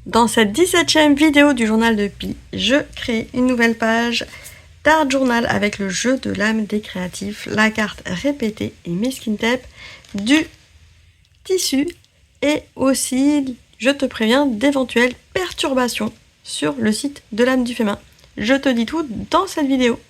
Dans cette 17e vidéo du journal de Pi, je crée une nouvelle page d'art journal avec le jeu de l'âme des créatifs, la carte répétée et masking tape, du tissu et aussi, je te préviens, d'éventuelles perturbations sur le site de l'âme du fémin. Je te dis tout dans cette vidéo.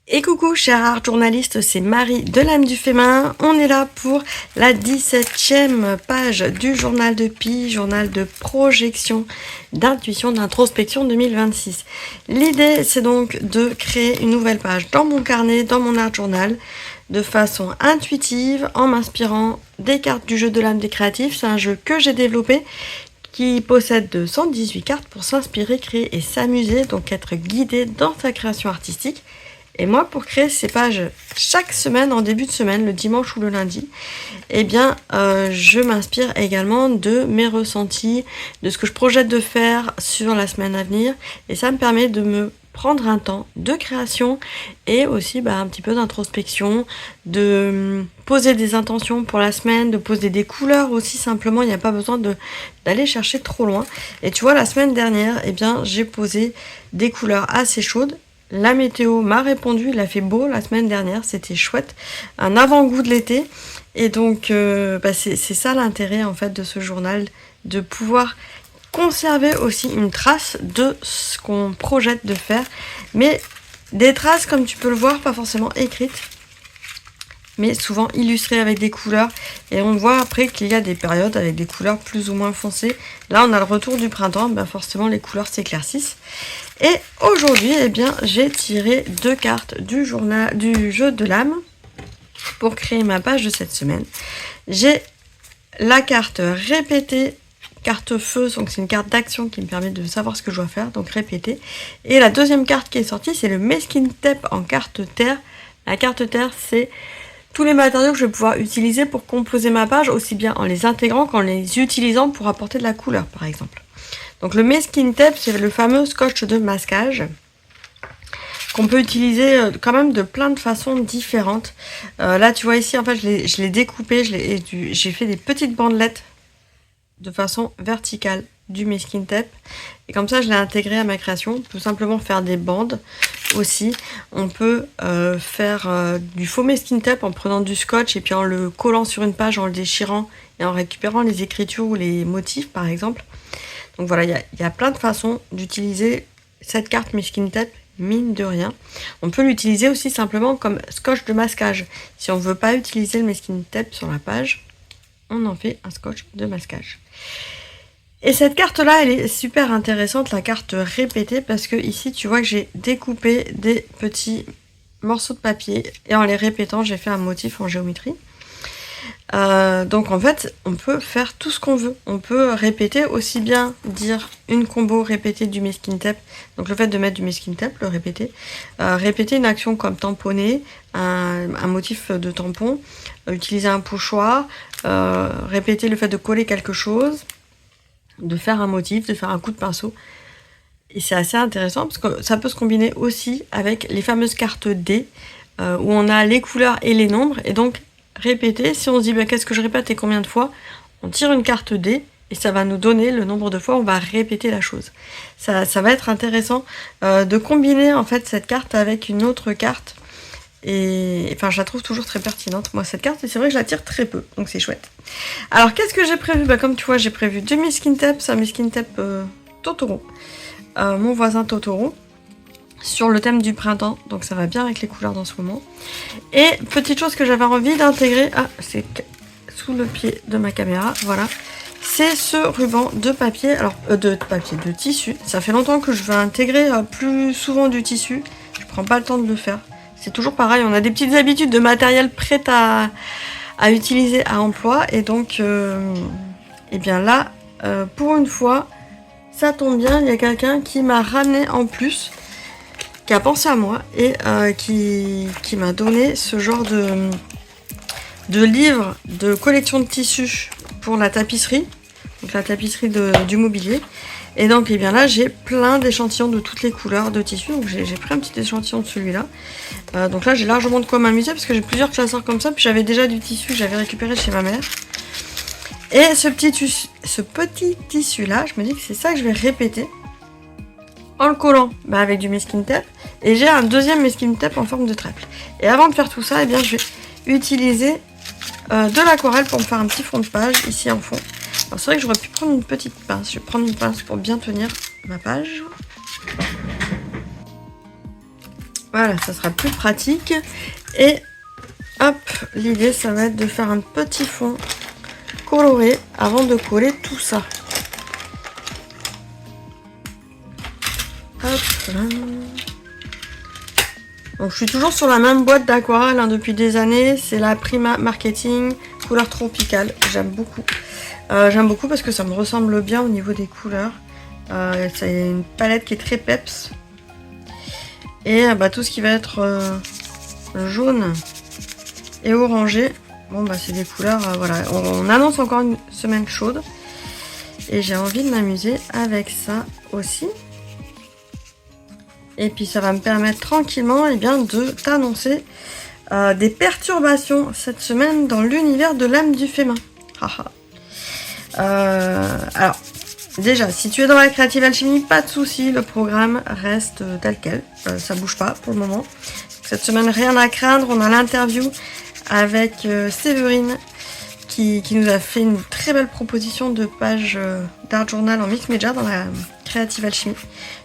Et coucou cher art journaliste, c'est Marie de l'âme du fémin. On est là pour la 17e page du journal de Pi, journal de projection, d'intuition, d'introspection 2026. L'idée c'est donc de créer une nouvelle page dans mon carnet, dans mon art journal, de façon intuitive, en m'inspirant des cartes du jeu de l'âme des créatifs. C'est un jeu que j'ai développé qui possède 218 cartes pour s'inspirer, créer et s'amuser, donc être guidé dans sa création artistique. Et moi, pour créer ces pages chaque semaine, en début de semaine, le dimanche ou le lundi, eh bien, je m'inspire également de mes ressentis, de ce que je projette de faire sur la semaine à venir. Et ça me permet de me prendre un temps de création et aussi un petit peu d'introspection, de poser des intentions pour la semaine, de poser des couleurs aussi simplement. Il n'y a pas besoin d'aller chercher trop loin. Et tu vois, la semaine dernière, eh bien, j'ai posé des couleurs assez chaudes. La météo m'a répondu, il a fait beau la semaine dernière, c'était chouette, un avant-goût de l'été. Et donc c'est ça l'intérêt en fait de ce journal, de pouvoir conserver aussi une trace de ce qu'on projette de faire, mais des traces comme tu peux le voir, pas forcément écrites, mais souvent illustrées avec des couleurs. Et on voit après qu'il y a des périodes avec des couleurs plus ou moins foncées. Là on a le retour du printemps, forcément les couleurs s'éclaircissent. Et aujourd'hui, eh bien, j'ai tiré 2 cartes du jeu de l'âme pour créer ma page de cette semaine. J'ai la carte répétée, carte feu, donc c'est une carte d'action qui me permet de savoir ce que je dois faire, donc répéter. Et la deuxième carte qui est sortie, c'est le masking tape en carte terre. La carte terre, c'est tous les matériaux que je vais pouvoir utiliser pour composer ma page, aussi bien en les intégrant qu'en les utilisant pour apporter de la couleur, par exemple. Donc le masking tape, c'est le fameux scotch de masquage qu'on peut utiliser quand même de plein de façons différentes. Là, tu vois ici, en fait, je l'ai découpé, j'ai fait des petites bandelettes de façon verticale du masking tape. Et comme ça, je l'ai intégré à ma création. On peut simplement faire des bandes aussi. On peut faire du faux masking tape en prenant du scotch et puis en le collant sur une page, en le déchirant et en récupérant les écritures ou les motifs, par exemple. Donc voilà, il y a plein de façons d'utiliser cette carte masking tape, mine de rien. On peut l'utiliser aussi simplement comme scotch de masquage. Si on ne veut pas utiliser le masking tape sur la page, on en fait un scotch de masquage. Et cette carte-là, elle est super intéressante, la carte répétée, parce que ici, tu vois que j'ai découpé des petits morceaux de papier et en les répétant, j'ai fait un motif en géométrie. Donc en fait on peut faire tout ce qu'on veut, on peut répéter aussi bien dire une combo répétée du masking tape, donc le fait de mettre du masking tape, le répéter, répéter une action comme tamponner, un motif de tampon, utiliser un pochoir, répéter le fait de coller quelque chose, de faire un motif, de faire un coup de pinceau. Et c'est assez intéressant parce que ça peut se combiner aussi avec les fameuses cartes D où on a les couleurs et les nombres, et donc répéter, si on se dit qu'est-ce que je répète et combien de fois, on tire une carte D et ça va nous donner le nombre de fois où on va répéter la chose. Ça va être intéressant de combiner en fait cette carte avec une autre carte, et enfin je la trouve toujours très pertinente moi cette carte, et c'est vrai que je la tire très peu, donc c'est chouette. Alors qu'est-ce que j'ai prévu? Comme tu vois, j'ai prévu 2 masking tape, c'est un masking tape Totoro, mon voisin Totoro, sur le thème du printemps, donc ça va bien avec les couleurs dans ce moment. Et petite chose que j'avais envie d'intégrer, c'est sous le pied de ma caméra, voilà, c'est ce ruban de papier, alors de tissu. Ça fait longtemps que je veux intégrer plus souvent du tissu, je prends pas le temps de le faire. C'est toujours pareil, on a des petites habitudes de matériel prêt à utiliser à emploi, et donc et bien là, pour une fois, ça tombe bien, il y a quelqu'un qui m'a ramené en plus, qui a pensé à moi et qui m'a donné ce genre de livre de collection de tissus pour la tapisserie, donc la tapisserie du mobilier. Et donc et bien là j'ai plein d'échantillons de toutes les couleurs de tissus, donc j'ai pris un petit échantillon de celui-là. Donc là j'ai largement de quoi m'amuser parce que j'ai plusieurs classeurs comme ça, puis j'avais déjà du tissu que j'avais récupéré chez ma mère. Et ce petit tissu là, je me dis que c'est ça que je vais répéter en le collant avec du masking tape. Et j'ai un deuxième masking tape en forme de trèfle. Et avant de faire tout ça, eh bien, je vais utiliser de l'aquarelle pour me faire un petit fond de page ici en fond. Alors c'est vrai que j'aurais pu prendre une petite pince. Je vais prendre une pince pour bien tenir ma page. Voilà, ça sera plus pratique. Et hop, l'idée ça va être de faire un petit fond coloré avant de coller tout ça. Hop là. Donc je suis toujours sur la même boîte d'aquarelle depuis des années. C'est la Prima Marketing couleur tropicale. J'aime beaucoup. J'aime beaucoup parce que ça me ressemble bien au niveau des couleurs. C'est une palette qui est très peps. Et tout ce qui va être jaune et orangé, bon c'est des couleurs, voilà. On annonce encore une semaine chaude. Et j'ai envie de m'amuser avec ça aussi. Et puis ça va me permettre tranquillement de t'annoncer des perturbations cette semaine dans l'univers de l'âme du féminin. Alors, déjà, si tu es dans la Creative Alchemy, pas de souci, le programme reste tel quel. Ça bouge pas pour le moment. Cette semaine, rien à craindre. On a l'interview avec Séverine qui nous a fait une très belle proposition de page d'art journal en mix media dans la Creative Alchemy.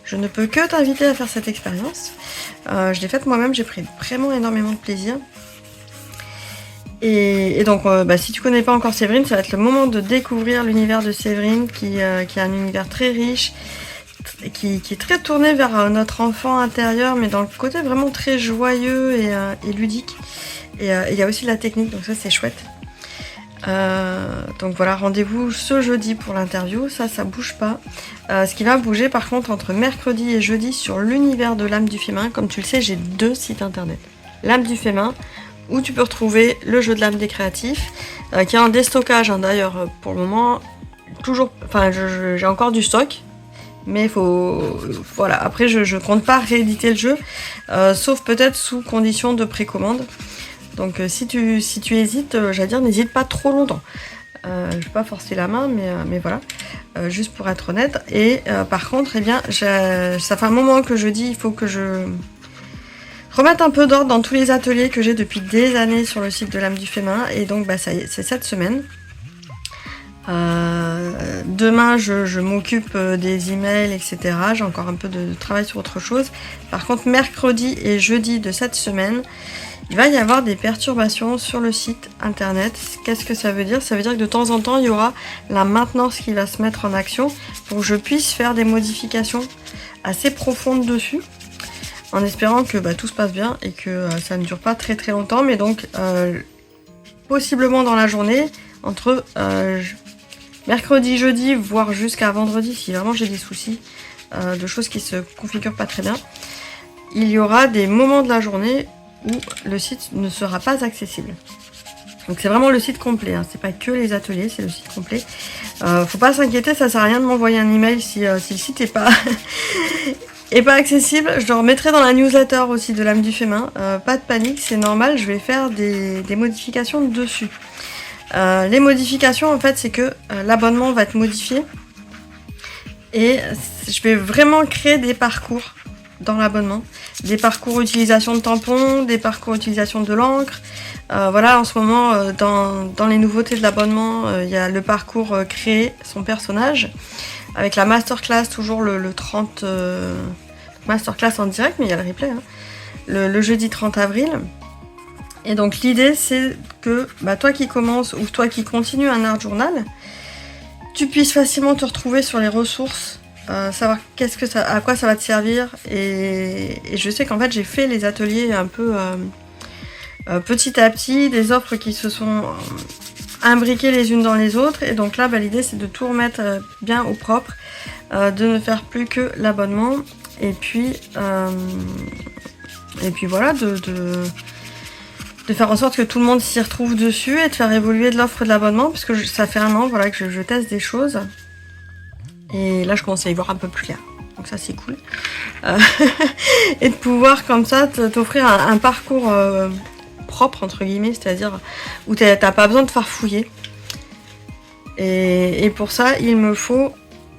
Je ne peux que t'inviter à faire cette expérience. Je l'ai faite moi-même, j'ai pris vraiment énormément de plaisir. Et donc, si tu connais pas encore Séverine, ça va être le moment de découvrir l'univers de Séverine, qui a un univers très riche, qui est très tourné vers notre enfant intérieur, mais dans le côté vraiment très joyeux et ludique. Et il y a aussi de la technique, donc ça c'est chouette. Donc voilà, rendez-vous ce jeudi pour l'interview, ça bouge pas. Ce qui va bouger par contre entre mercredi et jeudi sur l'univers de l'âme du féminin, comme tu le sais, j'ai 2 sites internet. L'âme du féminin, où tu peux retrouver le jeu de l'âme des créatifs, qui est en déstockage d'ailleurs pour le moment. Toujours, enfin j'ai encore du stock, mais voilà, après je compte pas rééditer le jeu, sauf peut-être sous condition de précommande. Donc si tu hésites, j'allais dire, n'hésite pas trop longtemps. Je vais pas forcer la main, mais voilà, juste pour être honnête. Et par contre, ça fait un moment que je dis, il faut que je remettre un peu d'ordre dans tous les ateliers que j'ai depuis des années sur le site de l'âme du féminin. Et donc ça y est, c'est cette semaine. Demain je m'occupe des emails, etc. J'ai encore un peu de travail sur autre chose. Par contre, mercredi et jeudi de cette semaine, il va y avoir des perturbations sur le site internet. Qu'est-ce que ça veut dire? Ça veut dire que de temps en temps, il y aura la maintenance qui va se mettre en action pour que je puisse faire des modifications assez profondes dessus, en espérant que tout se passe bien et que ça ne dure pas très très longtemps. Mais donc, possiblement dans la journée, entre mercredi, jeudi, voire jusqu'à vendredi, si vraiment j'ai des soucis de choses qui se configurent pas très bien, il y aura des moments de la journée où le site ne sera pas accessible. Donc c'est vraiment le site complet, hein. C'est pas que les ateliers, c'est le site complet. Faut pas s'inquiéter, ça sert à rien de m'envoyer un email si le site est pas est pas accessible. Je le remettrai dans la newsletter aussi de l'âme du féminin. Pas de panique, c'est normal, je vais faire des modifications dessus. Les modifications, en fait, c'est que l'abonnement va être modifié et je vais vraiment créer des parcours dans l'abonnement, des parcours utilisation de tampons, des parcours utilisation de l'encre. Voilà, en ce moment, dans les nouveautés de l'abonnement, il y a le parcours créer son personnage, avec la masterclass, toujours le 30... masterclass en direct, mais il y a le replay, hein, le jeudi 30 avril. Et donc l'idée, c'est que toi qui commences ou toi qui continues un art journal, tu puisses facilement te retrouver sur les ressources, savoir à quoi ça va te servir. Et je sais qu'en fait j'ai fait les ateliers un peu petit à petit, des offres qui se sont imbriquées les unes dans les autres. Et donc là l'idée c'est de tout remettre bien au propre, de ne faire plus que l'abonnement. Et puis voilà, de faire en sorte que tout le monde s'y retrouve dessus et de faire évoluer de l'offre de l'abonnement, parce que ça fait 1 an voilà, que je teste des choses. Et là, je commence à y voir un peu plus clair. Donc ça, c'est cool. Et de pouvoir, comme ça, t'offrir un parcours propre, entre guillemets, c'est-à-dire où t'as pas besoin de farfouiller. Et pour ça, il me faut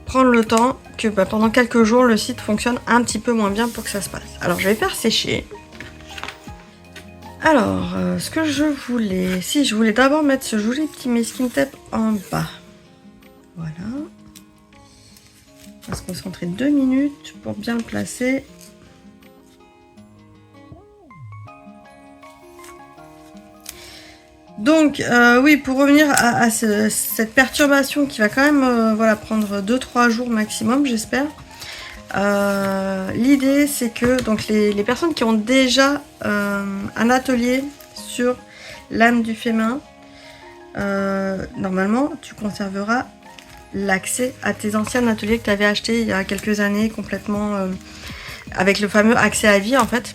prendre le temps que pendant quelques jours, le site fonctionne un petit peu moins bien pour que ça se passe. Alors, je vais faire sécher. Alors, ce que je voulais... Si, je voulais d'abord mettre ce joli petit masking tape en bas. Voilà. On va se concentrer 2 minutes pour bien le placer. Donc, oui, pour revenir à cette perturbation qui va quand même voilà, prendre 2-3 jours maximum, j'espère. L'idée, c'est que donc les personnes qui ont déjà un atelier sur l'âme du féminin, normalement, tu conserveras l'accès à tes anciens ateliers que tu avais achetés il y a quelques années, complètement avec le fameux accès à vie, en fait.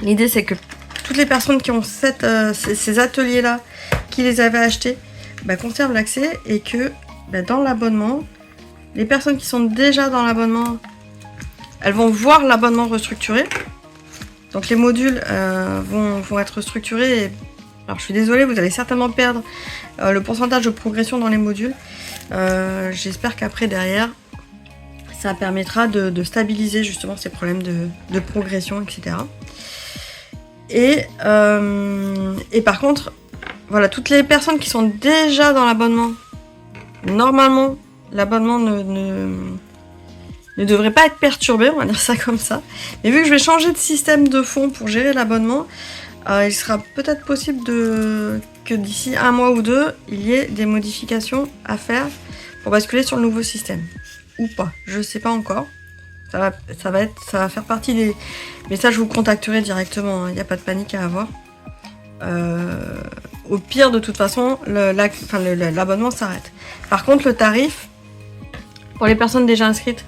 L'idée, c'est que toutes les personnes qui ont ces ateliers-là, qui les avaient achetés, conservent l'accès et que dans l'abonnement, les personnes qui sont déjà dans l'abonnement, elles vont voir l'abonnement restructuré. Donc les modules vont être structurés. Et... Alors je suis désolée, vous allez certainement perdre le pourcentage de progression dans les modules. J'espère qu'après, derrière, ça permettra de stabiliser justement ces problèmes de progression, etc. Et par contre, voilà, toutes les personnes qui sont déjà dans l'abonnement, normalement, l'abonnement ne devrait pas être perturbé, on va dire ça comme ça. Mais vu que je vais changer de système de fond pour gérer l'abonnement, il sera peut-être possible que d'ici 1 mois ou 2, il y ait des modifications à faire pour basculer sur le nouveau système. Ou pas, je sais pas encore. Ça va faire partie des... Mais ça, je vous contacterai directement, il n'y a pas de panique à avoir. Au pire, de toute façon, l'abonnement s'arrête. Par contre, le tarif, pour les personnes déjà inscrites,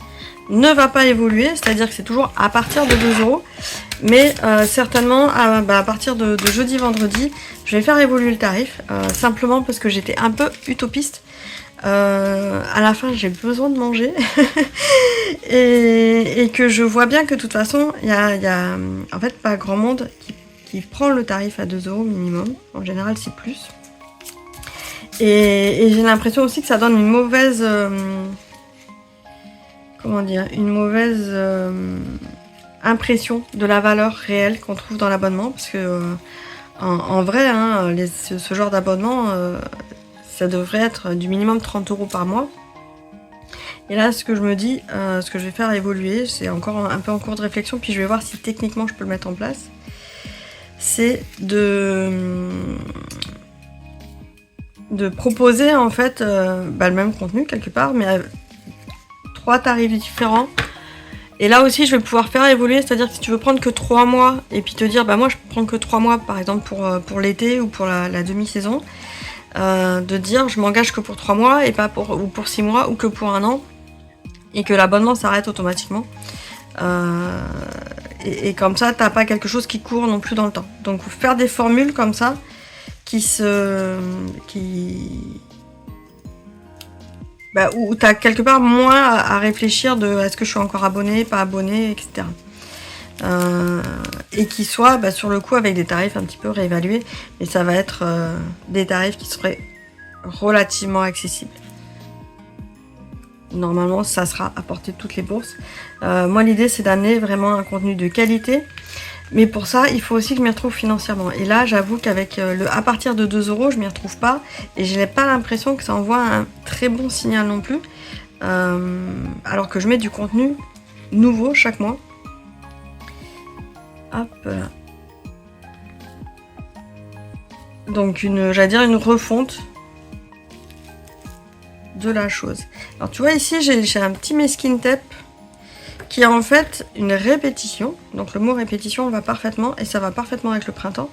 ne va pas évoluer, c'est-à-dire que c'est toujours à partir de 2 €. Mais certainement, à partir de jeudi, vendredi, je vais faire évoluer le tarif, simplement parce que j'étais un peu utopiste. À la fin, j'ai besoin de manger et que je vois bien que de toute façon, il y a en fait pas grand monde qui prend le tarif à 2 € minimum. En général, c'est plus. Et j'ai l'impression aussi que ça donne une mauvaise... comment dire, une mauvaise impression de la valeur réelle qu'on trouve dans l'abonnement, parce que en vrai, hein, ce genre d'abonnement, ça devrait être du minimum 30 € par mois. Et là, ce que je me dis, ce que je vais faire évoluer, c'est encore un peu en cours de réflexion, puis je vais voir si techniquement je peux le mettre en place, c'est de proposer en fait le même contenu quelque part, mais 3 tarifs différents. Et là aussi, je vais pouvoir faire évoluer, c'est-à-dire que si tu veux prendre que 3 mois, et puis te dire, moi je prends que 3 mois, par exemple pour l'été ou pour la demi-saison, de dire, je m'engage que pour 3 mois, et pas pour 6 mois, ou que pour 1 an, et que l'abonnement s'arrête automatiquement. Et comme ça, t'as pas quelque chose qui court non plus dans le temps. Donc faire des formules comme ça, où tu as quelque part moins à réfléchir de est-ce que je suis encore abonné, pas abonné, etc. Et qui soit sur le coup avec des tarifs un petit peu réévalués, mais ça va être des tarifs qui seraient relativement accessibles. Normalement, ça sera à portée de toutes les bourses. Moi, l'idée, c'est d'amener vraiment un contenu de qualité. Mais pour ça, il faut aussi que je m'y retrouve financièrement. Et là, j'avoue qu'avec à partir de 2 €, je m'y retrouve pas. Et je n'ai pas l'impression que ça envoie un très bon signal non plus. Alors que je mets du contenu nouveau chaque mois. Hop là. Donc, j'allais dire une refonte de la chose. Alors, tu vois, ici, j'ai un petit masking tape qui est en fait une répétition, donc le mot répétition va parfaitement, et ça va parfaitement avec le printemps,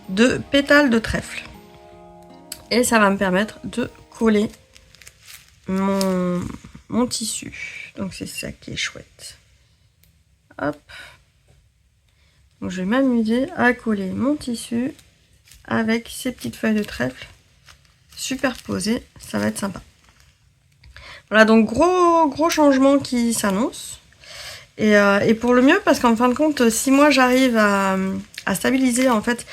de pétales de trèfle. Et ça va me permettre de coller mon tissu. Donc c'est ça qui est chouette. Hop. Donc je vais m'amuser à coller mon tissu avec ces petites feuilles de trèfle superposées, ça va être sympa. Voilà, donc gros changement qui s'annonce. Et pour le mieux, parce qu'en fin de compte, si moi j'arrive à stabiliser en fait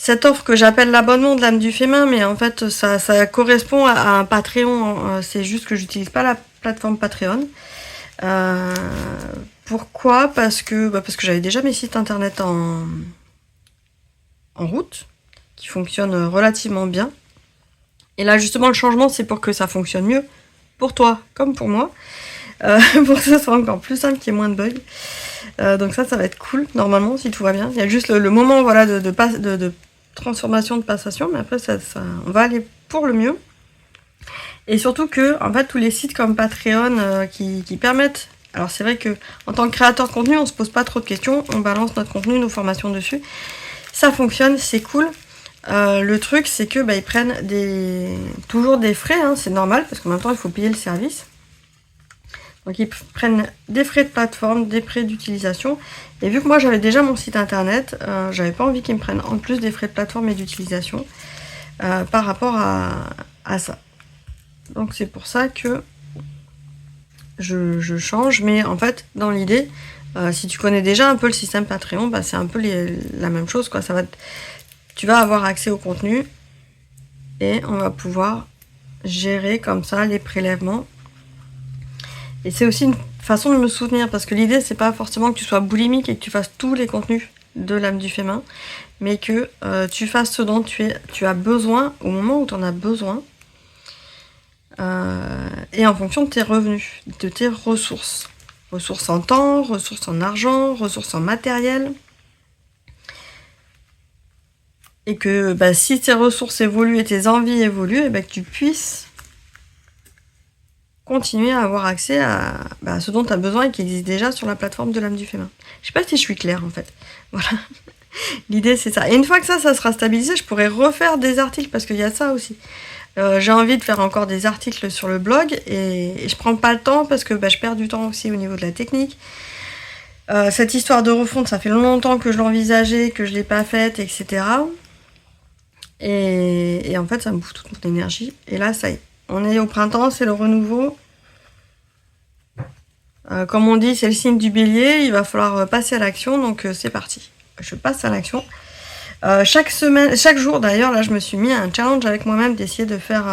cette offre que j'appelle l'abonnement de l'âme du féminin, mais en fait ça correspond à un Patreon, c'est juste que j'utilise pas la plateforme Patreon. Pourquoi ? Parce que j'avais déjà mes sites internet en route, qui fonctionnent relativement bien. Et là justement le changement c'est pour que ça fonctionne mieux, pour toi comme pour moi, pour que ça soit encore plus simple, qu'il y ait moins de bugs. Donc ça va être cool, normalement, si tout va bien. Il y a juste le moment voilà, de transformation, de passation, mais après on va aller pour le mieux. Et surtout que, en fait, tous les sites comme Patreon qui permettent... Alors c'est vrai que en tant que créateur de contenu, on se pose pas trop de questions, on balance notre contenu, nos formations dessus. Ça fonctionne, c'est cool. Le truc, c'est que ils prennent toujours des frais, hein, c'est normal, parce qu'en même temps, il faut payer le service. Donc ils prennent des frais de plateforme, des frais d'utilisation. Et vu que moi j'avais déjà mon site internet, j'avais pas envie qu'ils me prennent en plus des frais de plateforme et d'utilisation par rapport à ça. Donc c'est pour ça que je change. Mais en fait, dans l'idée, si tu connais déjà un peu le système Patreon, c'est un peu la même chose, quoi. Tu vas avoir accès au contenu et on va pouvoir gérer comme ça les prélèvements. Et c'est aussi une façon de me soutenir, parce que l'idée c'est pas forcément que tu sois boulimique et que tu fasses tous les contenus de l'âme du féminin, mais que tu fasses ce dont tu as besoin au moment où tu en as besoin, et en fonction de tes revenus, de tes ressources. Ressources en temps, ressources en argent, ressources en matériel. Et que si tes ressources évoluent et tes envies évoluent, et que tu puisses continuer à avoir accès à ce dont tu as besoin et qui existe déjà sur la plateforme de l'âme du féminin. Je sais pas si je suis claire en fait. Voilà. L'idée c'est ça. Et une fois que ça sera stabilisé, je pourrais refaire des articles parce qu'il y a ça aussi. J'ai envie de faire encore des articles sur le blog et je prends pas le temps parce que je perds du temps aussi au niveau de la technique. Cette histoire de refonte, ça fait longtemps que je l'envisageais, que je l'ai pas faite, etc. Et en fait, ça me bouffe toute mon énergie. Et là, ça y est. On est au printemps, c'est le renouveau. Comme on dit, c'est le signe du bélier, il va falloir passer à l'action, donc c'est parti. Je passe à l'action. Chaque jour d'ailleurs, là je me suis mis à un challenge avec moi-même d'essayer de faire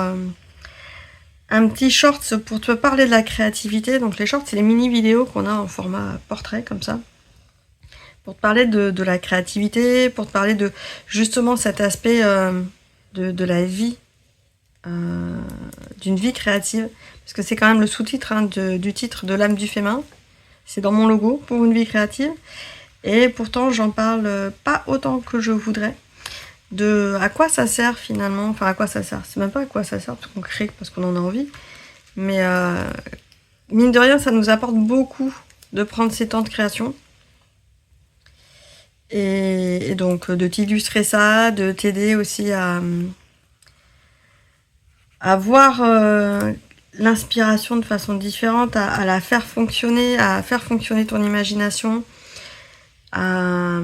un petit short pour te parler de la créativité. Donc les shorts, c'est les mini-vidéos qu'on a en format portrait, comme ça. Pour te parler de la créativité, pour te parler de justement cet aspect de la vie. D'une vie créative, parce que c'est quand même le sous-titre du titre de l'âme du féminin, c'est dans mon logo, pour une vie créative, et pourtant j'en parle pas autant que je voudrais, de à quoi ça sert finalement, enfin à quoi ça sert, c'est même pas à quoi ça sert, parce qu'on crée parce qu'on en a envie, mais mine de rien ça nous apporte beaucoup de prendre ces temps de création, et donc de t'illustrer ça, de t'aider aussi à voir l'inspiration de façon différente, à la faire fonctionner, à faire fonctionner ton imagination. Enfin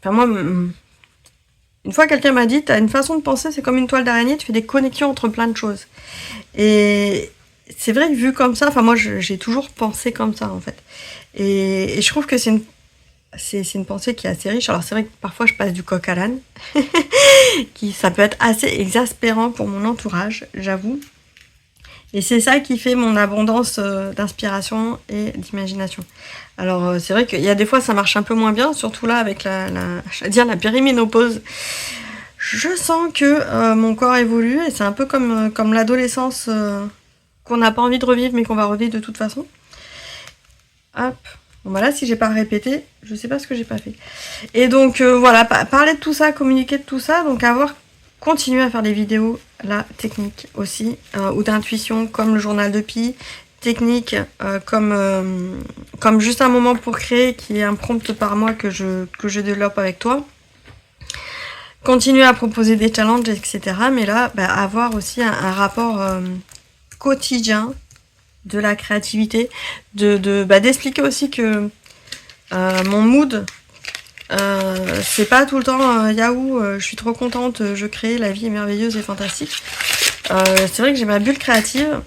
moi, une fois quelqu'un m'a dit, t'as une façon de penser, c'est comme une toile d'araignée, tu fais des connexions entre plein de choses. Et c'est vrai que vu comme ça, enfin moi j'ai toujours pensé comme ça en fait. Et je trouve que c'est une pensée qui est assez riche. Alors c'est vrai que parfois je passe du coq à l'âne, ça peut être assez exaspérant pour mon entourage, j'avoue. Et c'est ça qui fait mon abondance d'inspiration et d'imagination. Alors c'est vrai qu'il y a des fois ça marche un peu moins bien, surtout là avec la périménopause. Je sens que mon corps évolue et c'est un peu comme l'adolescence qu'on n'a pas envie de revivre mais qu'on va revivre de toute façon. Hop. Bon là si j'ai pas répété, je sais pas ce que j'ai pas fait. Et donc voilà, parler de tout ça, communiquer de tout ça, donc continuer à faire des vidéos là, techniques aussi, ou d'intuition comme le journal de Pi, technique comme juste un moment pour créer qui est un prompt par mois que je développe avec toi. Continuer à proposer des challenges, etc. Mais là, avoir aussi un rapport quotidien de la créativité, d'expliquer aussi que mon mood, c'est pas tout le temps yaou, je suis trop contente, je crée, la vie est merveilleuse et fantastique. C'est vrai que j'ai ma bulle créative,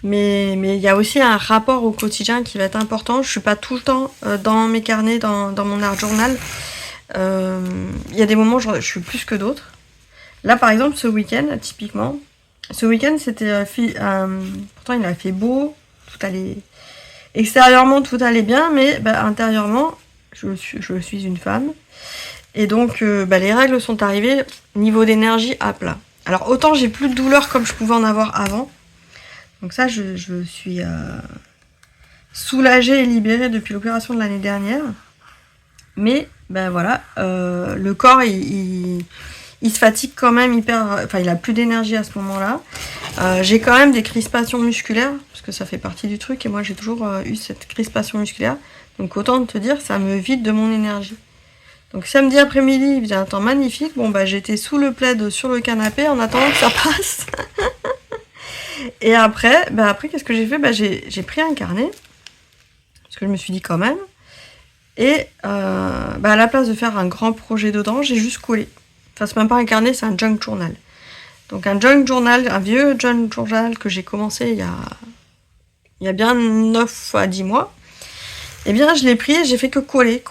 mais il y a aussi un rapport au quotidien qui va être important. Je suis pas tout le temps dans mes carnets, dans mon art journal. Il y a des moments où je suis plus que d'autres. Là, par exemple, ce week-end, typiquement, ce week-end, c'était... pourtant, il a fait beau, tout allait... Extérieurement, tout allait bien, mais intérieurement, je suis une femme. Et donc, les règles sont arrivées, niveau d'énergie, à plat. Alors, autant j'ai plus de douleur comme je pouvais en avoir avant. Donc ça, je suis soulagée et libérée depuis l'opération de l'année dernière. Mais, voilà, le corps, il se fatigue quand même hyper... Enfin, il a plus d'énergie à ce moment-là. J'ai quand même des crispations musculaires, parce que ça fait partie du truc, et moi j'ai toujours eu cette crispation musculaire. Donc autant te dire, ça me vide de mon énergie. Donc samedi après-midi, il faisait un temps magnifique. Bon, j'étais sous le plaid sur le canapé en attendant que ça passe. Et après, qu'est-ce que j'ai fait? J'ai pris un carnet, parce que je me suis dit quand même. Et à la place de faire un grand projet dedans, j'ai juste collé. Enfin, c'est même pas un carnet, c'est un junk journal. Donc un junk journal, un vieux junk journal que j'ai commencé il y a bien 9 à 10 mois. Eh bien, je l'ai pris et j'ai fait que coller.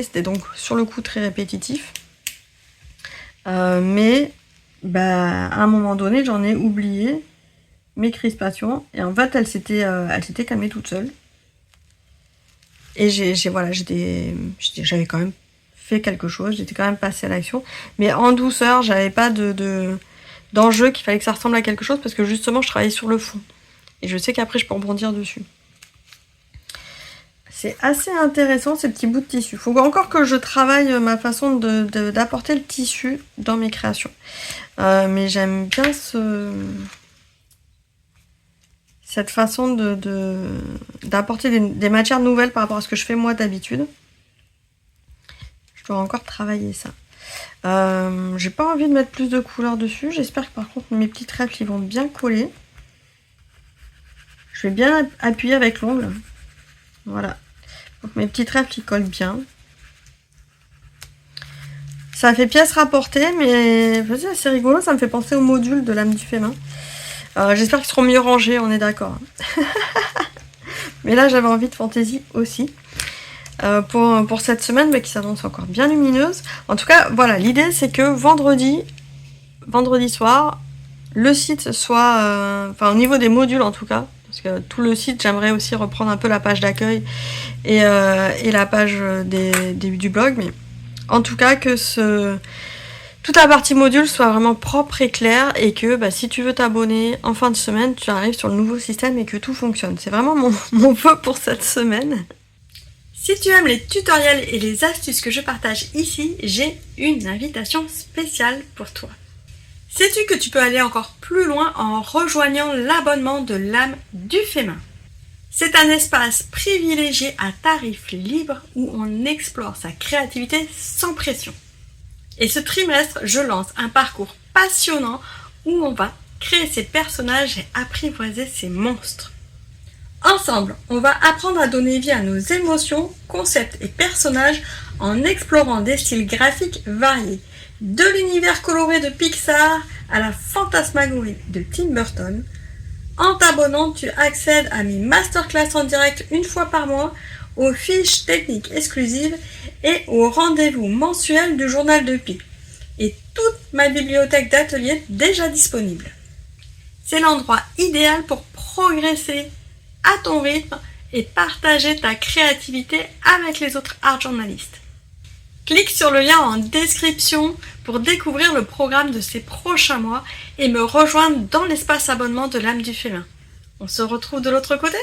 C'était donc sur le coup très répétitif. Mais à un moment donné, j'en ai oublié mes crispations. Et en fait, elle s'était calmée toute seule. Et j'avais quand même fait quelque chose. J'étais quand même passée à l'action. Mais en douceur, j'avais pas d'enjeu qu'il fallait que ça ressemble à quelque chose. Parce que justement, je travaillais sur le fond. Et je sais qu'après, je peux rebondir dessus. C'est assez intéressant ces petits bouts de tissu. Il faut encore que je travaille ma façon d'apporter le tissu dans mes créations. Mais j'aime bien cette façon d'apporter des matières nouvelles par rapport à ce que je fais moi d'habitude. Je dois encore travailler ça. J'ai pas envie de mettre plus de couleurs dessus. J'espère que par contre mes petits trèfles ils vont bien coller. Je vais bien appuyer avec l'ongle. Voilà. Donc mes petits trèfles ils collent bien. Ça fait pièce rapportée, mais c'est assez rigolo, ça me fait penser au module de l'âme du féminin. J'espère qu'ils seront mieux rangés, on est d'accord. Mais là j'avais envie de fantaisie aussi. Pour cette semaine qui s'annonce encore bien lumineuse. En tout cas, voilà, l'idée c'est que vendredi soir, le site soit... au niveau des modules en tout cas, parce que tout le site, j'aimerais aussi reprendre un peu la page d'accueil et la page du blog, mais en tout cas que toute la partie module soit vraiment propre et claire, et que si tu veux t'abonner en fin de semaine, tu arrives sur le nouveau système et que tout fonctionne. C'est vraiment mon vœu pour cette semaine. Si tu aimes les tutoriels et les astuces que je partage ici, j'ai une invitation spéciale pour toi. Sais-tu que tu peux aller encore plus loin en rejoignant l'abonnement de l'âme du féminin? C'est un espace privilégié à tarif libre où on explore sa créativité sans pression. Et ce trimestre, je lance un parcours passionnant où on va créer ses personnages et apprivoiser ses monstres. Ensemble, on va apprendre à donner vie à nos émotions, concepts et personnages en explorant des styles graphiques variés. De l'univers coloré de Pixar à la fantasmagorie de Tim Burton. En t'abonnant, tu accèdes à mes masterclass en direct une fois par mois, aux fiches techniques exclusives et aux rendez-vous mensuels du journal de Pi. Et toute ma bibliothèque d'ateliers déjà disponible. C'est l'endroit idéal pour progresser à ton rythme et partager ta créativité avec les autres art journalistes. Clique sur le lien en description pour découvrir le programme de ces prochains mois et me rejoindre dans l'espace abonnement de l'âme du féminin. On se retrouve de l'autre côté ?